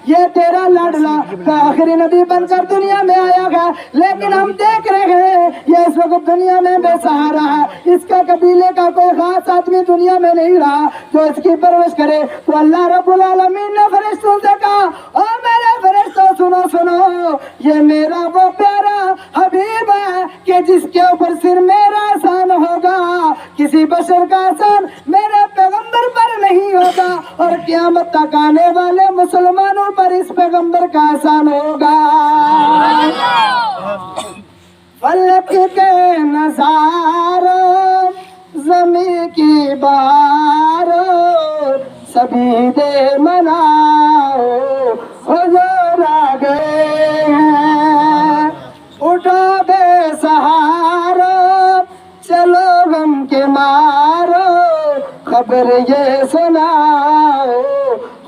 یہ تیرا لاڈلا آخری نبی بن کر دنیا میں آیا گا، لیکن ہم دیکھ رہے ہیں یہ اس وقت دنیا میں بے سہارا ہے، اس کا قبیلے کا کوئی خاص آدمی دنیا میں نہیں رہا جو اس کی پرورش کرے۔ تو اللہ رب العالمین نے فرشتوں سے کہا، او میرے فرشتوں سنو سنو، یہ میرا وہ پیارا حبیب ہے کہ جس کے اوپر صرف میرا احسان ہوگا، کسی بشر کا احسان میرے پیغمبر پر نہیں ہوگا، اور قیامت تک آنے والے مسلمانوں پر اس پیغمبر کا احسان ہوگا۔ فلک کے نظاروں زمین کی بہاروں سبھی دے مناؤ، حضور آ گئے ہیں، اٹھو بے سہارو، چلو غم کے مارو، خبر یہ سناؤ،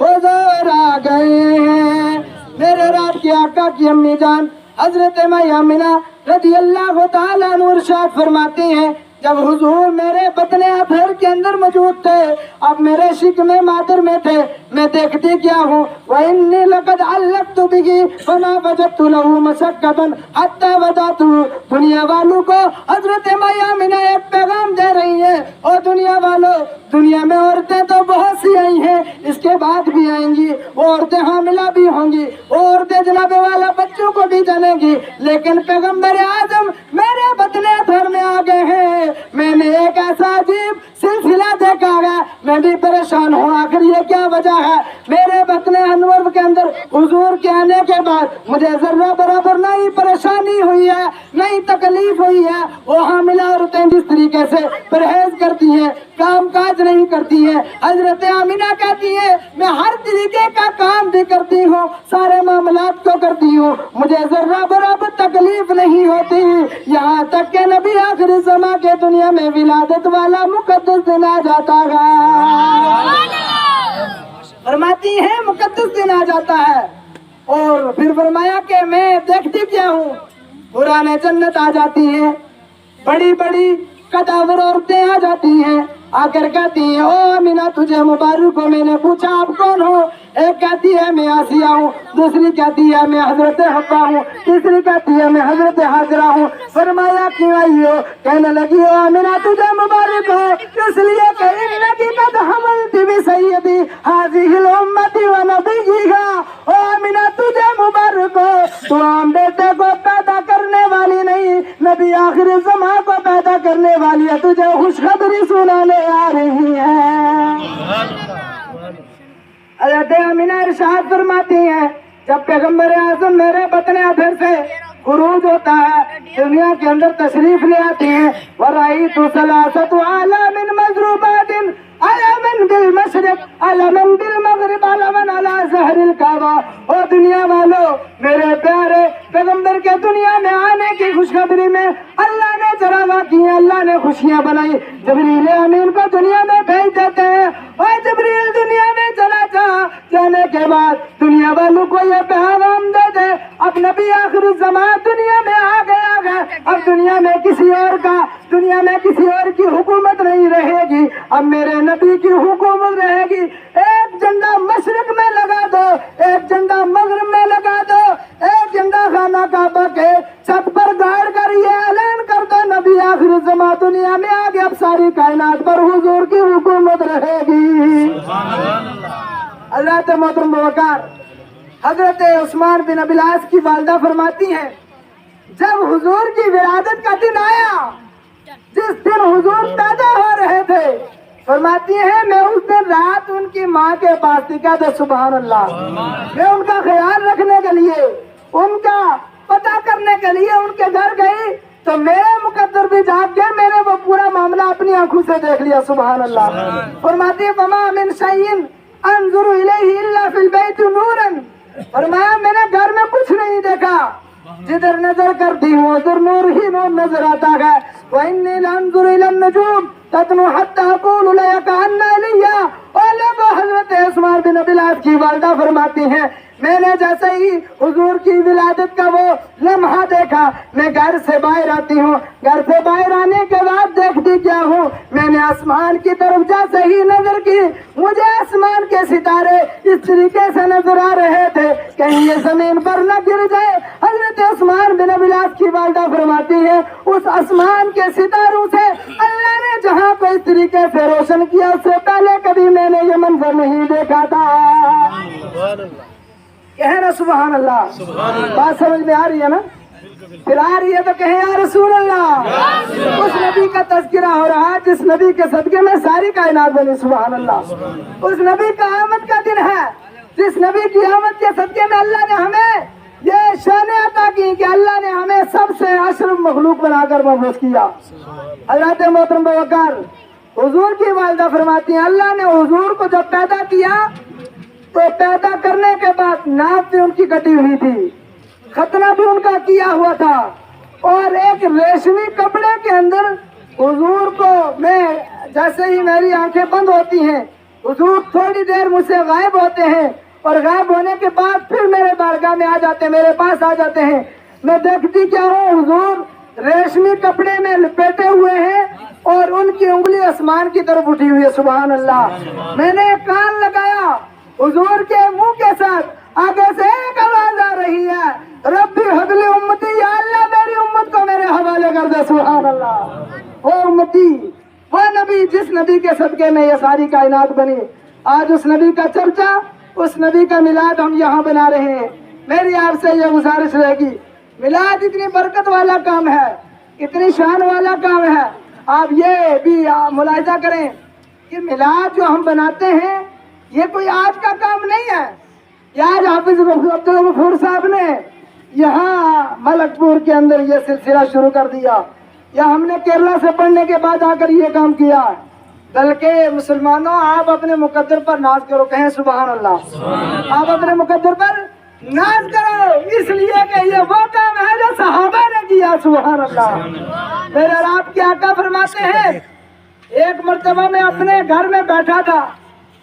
حضور آ گئے ہیں۔ میرے رات کی آقا کی امی جان حضرت آمنہ رضی اللہ تعالیٰ عنہ ارشاد فرماتی ہیں، جب حضور میرے بطن اطہر کے اندر موجود تھے، اب میرے شکم مادر میں تھے، میں دیکھتی کیا ہوں، وَإِنِّي لَقَدْ عَلَّقْتُ بِهِ فَمَا وَجَدْتُ لَهُ مَسَكَّةً حَتَّى وَضَعْتُهُ۔ دنیا والوں کو حضرت آمنہ ایک پیغام دے رہی ہے، اور دنیا والوں، دنیا میں عورتیں تو بہت سی آئی ہیں، اس کے بعد بھی آئیں گی، وہ عورتیں حاملہ بھی ہوں گی، وہ عورتیں جناب والا بچوں کو بھی جانیں گی، لیکن پیغمبر اعظم میرے بطن اطہر میں آ گئے ہیں۔ میں نے ایک ایسا عجیب سلسلہ دیکھا ہے، میں بھی پریشان ہوں، آخر یہ کیا وجہ ہے؟ میرے بطن انور کے اندر حضور کے آنے کے بعد مجھے ذرہ برابر نہ ہی پریشانی ہوئی ہے، نہ ہی تکلیف ہوئی ہے۔ وہ حاملہ عورتیں جس طریقے سے پرہیز کرتی ہیں، کام کاج نہیں کرتی ہیں، حضرت آمنہ کہتی ہیں میں ہر طریقے کا کام بھی کرتی ہوں، سارے معاملات کو کرتی ہوں، مجھے ذرہ برابر تکلیف نہیں ہوتی، یہاں تک کہ نبی آخر زمان کے دنیا میں ولادت والا مقدس دن آ جاتا ہے۔ فرماتی ہے مقدس دن آ جاتا ہے، اور پھر فرمایا کہ میں دیکھتی کیا ہوں، پرانے جنت آ جاتی ہیں، بڑی بڑی قداور عورتیں آ جاتی ہیں، آ کر کہتی ہیں او آمنہ تجھے مبارک ہو۔ میں نے پوچھا آپ کون ہو؟ ایک کہتی ہے میں آسیہ ہوں، دوسری کہتی ہے میں حضرت حوا ہوں، تیسری کہتی ہے میں حضرت حاجرہ ہوں۔ فرمایا کیوں آئی ہو؟ کہنے لگی او آمنہ تجھے مبارک ہو اس لیے کہ انکی قد حملت بسیدی هذه الامت ونبیھا۔ او آمنہ تجھے مبارک ہو، تو عام بیٹے کو پیدا کرنے والی نہیں، نبی آخر زمان کو پیدا کرنے والی ہے، تجھے خوشخبری سنانے آ رہی ہے۔ حضرت آمنہ ارشاد فرماتی ہیں جب پیغمبر اعظم میرے بطن اطہر سے خروج ہوتا ہے، دنیا کے اندر تشریف لے آتی ہیں، وَرَأَيْتُ ثَلَاثَةَ أَعْلَامٍ مَضْرُوبَاتٍ علماً بالمشرق علماً بالمغرب علماً على ظہر الکعبہ۔ اور دنیا والوں، میرے پیارے پیغمبر کے دنیا میں آنے کی خوشخبری میں اللہ نے چراغاں کی ہیں، اللہ نے خوشیاں بنائی، جبریل امین کو دنیا میں بھیج دیتے ہیں، اور جبریل دنیا میں چلا جانے کے بعد دنیا والوں کو یہ پیغام دے دے اب نبی آخر زمان دنیا میں آ گیا، اب دنیا میں کسی اور کی حکومت نہیں رہے گی، اب میرے نبی کی حکومت رہے گی۔ ایک جھنڈا مشرق میں لگا دو، ایک جھنڈا مغرب میں لگا دو، ایک جھنڈا خانہ کعبہ کے چھت پر گاڑ کر یہ اعلان کر دو نبی آخر زمان دنیا میں آ گیا، اب ساری کائنات پر حضور کی حکومت رہے گی۔ حضرت محترم وقار حضرت عثمان بن ابی العاص کی والدہ فرماتی ہیں جب حضور کی ولادت کا دن آیا، جس دن حضور پیدا ہو رہے تھے، فرماتی ہیں میں اس دن رات ان کی ماں کے پاس تھی، کہتے سبحان اللہ، میں ان کا خیال رکھنے کے لیے، ان کا پتہ کرنے کے لیے ان کے گھر گئی، تو میرے مقدر بھی جاگ گئے، میں نے وہ پورا معاملہ اپنی آنکھوں سے دیکھ لیا، سبحان اللہ۔ فرماتی ہے وما من شیء انظر الیہ الا فی البیت نورا، فرمایا میں نے گھر میں کچھ نہیں دیکھا، جدھر نظر کرتی ہوں ادھر نور ہی نور نظر آتا ہے۔ وَإِنِّي لَأَنظُرُ إِلَى النُّجُومِ تَدْنُو حَتَّى أَقُولُ لَيَكَأَنَّ عَلِيَّا، اور تو حضرت عثمان بن ابی العاص کی والدہ فرماتی ہیں میں نے جیسے ہی حضور کی ولادت کا وہ لمحہ دیکھا میں گھر سے باہر آتی ہوں, گھر سے باہر آنے کے بعد دیکھتی کیا ہوں, میں نے آسمان کی طرف جیسے ہی نظر کی مجھے آسمان کے ستارے اس طریقے سے نظر آ رہے تھے کہیں یہ زمین پر نہ گر جائے. حضرت عثمان بن ابی العاص کی والدہ فرماتی ہے اس آسمان کے ستاروں سے اللہ نے جہاں کو اس طریقے سے روشن کیا اس سے پہلے کبھی میں نے یہ منظر نہیں دیکھا تھا. کہنا سبحان اللہ. بات سمجھ میں آ رہی ہے نا؟ پھر آ رہی ہے تو کہیں یا رسول اللہ. اس نبی کا تذکرہ ہو رہا ہے جس نبی کے صدقے میں ساری کائنات بنی. سبحان اللہ. اس نبی کا آمد کا دن ہے جس نبی کی آمد کے صدقے میں اللہ نے ہمیں یہ شان عطا کی کہ اللہ نے ہمیں سب سے اشرف مخلوق بنا کر مبعوث کیا. حضرت محترم ابوبکر حضور کی والدہ فرماتی ہیں اللہ نے حضور کو جب پیدا کیا تو پیدا کرنے کے بعد ناف بھی ان کی کٹی ہوئی تھی, ختنہ بھی ان کا کیا ہوا تھا, اور ایک ریشمی کپڑے کے اندر حضور کو میں جیسے ہی میری آنکھیں بند ہوتی ہیں حضور تھوڑی دیر مجھ سے غائب ہوتے ہیں اور غائب ہونے کے بعد پھر میرے بارگاہ میں آ جاتے ہیں, میرے پاس آ جاتے ہیں. میں دیکھتی کیا ہوں حضور ریشمی کپڑے میں لپیٹے ہوئے ہیں اور ان کی انگلی آسمان کی طرف اٹھی ہوئی ہے. سبحان اللہ. میں نے کان لگایا حضور کے منہ کے ساتھ آگے سے ایک آواز آ رہی ہے ربی حبلی امتی, یا اللہ میری امت کو میرے حوالے کر دے. سبحان اللہ. وہ امتی وہ نبی جس نبی کے صدقے میں یہ ساری کائنات بنی. آج اس نبی کا چرچا اس نبی کا میلاد ہم یہاں بنا رہے ہیں. میری آپ سے یہ گزارش رہے گی میلاد اتنی برکت والا کام ہے, اتنی شان والا کام ہے. آپ یہ بھی ملاحظہ کریں کہ میلاد جو ہم بناتے ہیں یہ کوئی آج کا کام نہیں ہے. یہ آج حافظ عبدالغفور صاحب نے یہاں ملک پور کے اندر یہ سلسلہ شروع کر دیا, یا ہم نے کیرلا سے پڑھنے کے بعد آ کر یہ کام کیا. بلکہ مسلمانوں آپ اپنے مقدر پر ناز کرو, کہیں سبحان اللہ. آپ اپنے مقدر پر ناز کرو اس لیے کہ یہ وہ کام ہے جو صحابہ نے کیا. سبحان اللہ. میرے آپ کے آقا فرماتے ہیں ایک مرتبہ میں اپنے گھر میں بیٹھا تھا,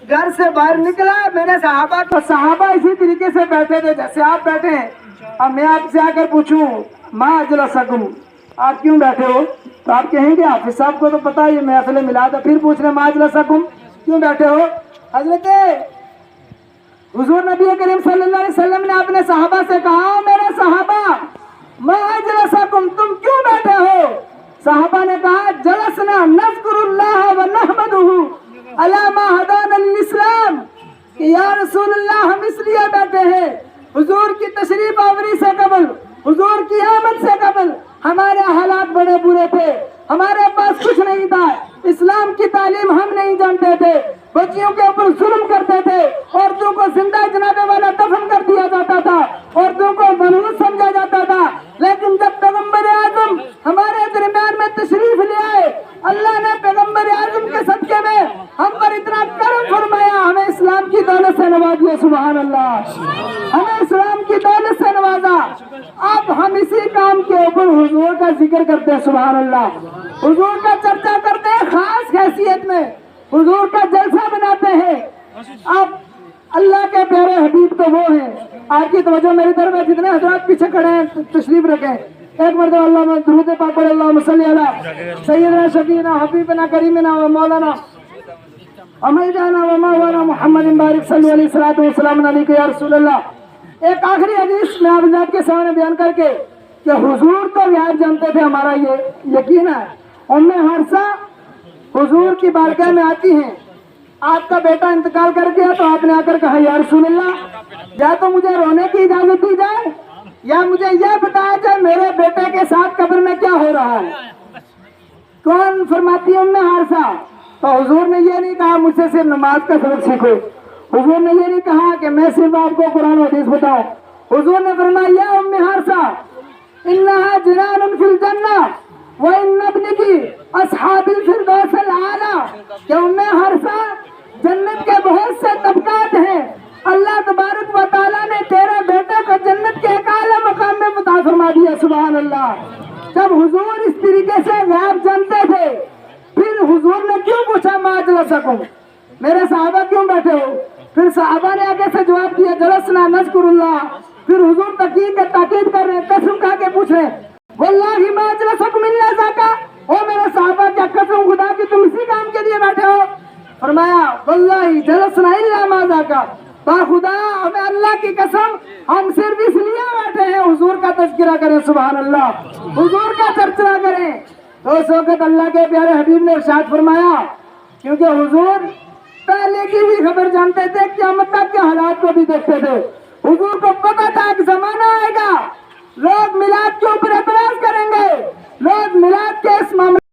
گھر سے باہر نکلا, میں نے صحابہ اسی طریقے سے بیٹھے تھے جیسے آپ بیٹھے ہیں. اب میں آپ سے آ کر پوچھوں ما اجلسکم, آپ کیوں بیٹھے ہو, تو آپ کہیں گے حافظ صاحب کو تو پتا یہ محفل میلاد ہے. پھر پوچھ رہے ما اجلسکم کیوں بیٹھے ہو. حضرت حضور نبی کریم صلی اللہ علیہ وسلم نے اپنے صحابہ سے کہا میرے صحابہ ما اجلسکم تم کیوں بیٹھے ہو. صحابہ نے کہا جلسنا نذکر اللہ و نحمدہ علی ما ہدانا للاسلام, کہ یا رسول اللہ ہم اس لیے بیٹھے ہیں حضور کی تشریف آوری سے قبل, حضور کی آمد سے قبل ہمارے حالات بڑے برے تھے, ہمارے پاس کچھ نہیں تھا, اسلام کی تعلیم ہم نہیں جانتے تھے, بچیوں کے اوپر ظلم کرتے تھے, عورتوں کو زندہ جنابے والا دفن کر دیا جاتا تھا, عورتوں کو منحوس سمجھا جاتا تھا. لیکن جب پیغمبر اعظم ہمارے درمیان میں تشریف لے آئے, اللہ نے پیغمبر اعظم کے صدقے میں ہم پر اتنا کرم فرمایا, ہمیں اسلام کی دولت سے نواز دیا. سبحان اللہ. ہمیں اسلام کی دولت سے نوازا. اب ہم اسی کام کے اوپر حضور کا ذکر کرتے ہیں. سبحان اللہ. حضور کا چرچا کرتے ہیں خاص حیثیت میں, حضور کا جلسہ بناتے ہیں. اب اللہ کے پیارے حبیب تو وہ ہیں, آپ کی توجہ میری طرف ہے, جتنے حضرات پیچھے کھڑے ہیں تشریف رکھیں. ایک مرتبہ اللہ درود پاک پڑھے, اللہم صلی علی سیدنا شفیعنا حبیبنا کریمنا و مولانا امیدنا و مولانا محمد بارک صلی علیہ الصلوۃ والسلام علیک یا رسول اللہ. ایک آخری حدیث میں آپ کے سامنے بیان کر کے کہ حضور تو یاد جانتے تھے, ہمارا یہ یقین ہے. ام حفصہ حضور کی بارگاہ میں آتی ہیں, آپ کا بیٹا انتقال کر گیا تو آپ نے آ کر کہا یا رسول اللہ یا تو مجھے رونے کی اجازت دی جائے یا مجھے یہ بتایا جائے میرے بیٹے کے ساتھ قبر میں کیا ہو رہا ہے. کون فرماتی ہے ام حفصہ. تو حضور نے یہ نہیں کہا مجھ سے صرف نماز کا سبق سیکھو, حضور نے یہ نہیں کہا کہ میں صرف آپ کو قرآن و حدیث بتاؤں. حضور نے فرمایا یا ام حفصہ انہا جنان فی الجنہ وان ابنکی اصحاب الفردوس الاعلی, کہ ام حفصہ جنت کے بہت سے طبقات ہیں, اللہ تبارک و تعالیٰ نے تیرے بیٹے کو جنت کے ایک اعلیٰ مقام میں عطا فرما دیا. سبحان اللہ. جب حضور اس طریقے سے غیب جانتے تھے پھر حضور نے کیوں پوچھا ما اجلسکم, میرے صحابہ کیوں بیٹھے ہو؟ پھر صحابہ نے آگے سے جواب دیا جلسنا نذکر اللہ. پھر حضور تاکید کر رہے ہیں, قسم کھا کے پوچھ رہے ہیں واللہ ما اجلسکم الا ذاکا, او میرے صحابہ کیا قسم خدا کی تم اسی کام کے لیے بیٹھے ہو؟ فرمایا واللہ جلسنا الا ما ذاکا, با خدا ہمیں اللہ کی قسم ہم صرف اس لیے بیٹھے ہیں حضور کا تذکرہ کریں, سبحان اللہ, حضور کا چرچا کریں. تو اس وقت اللہ کے پیارے حبیب نے ارشاد فرمایا, کیونکہ حضور پہلے کی بھی خبر جانتے تھے, قیامت تک کے حالات کو بھی دیکھتے تھے. حضور کو پتا تھا کہ زمانہ آئے گا لوگ میلاد کے اوپر اعتراض کریں گے, لوگ میلاد کے اس معاملے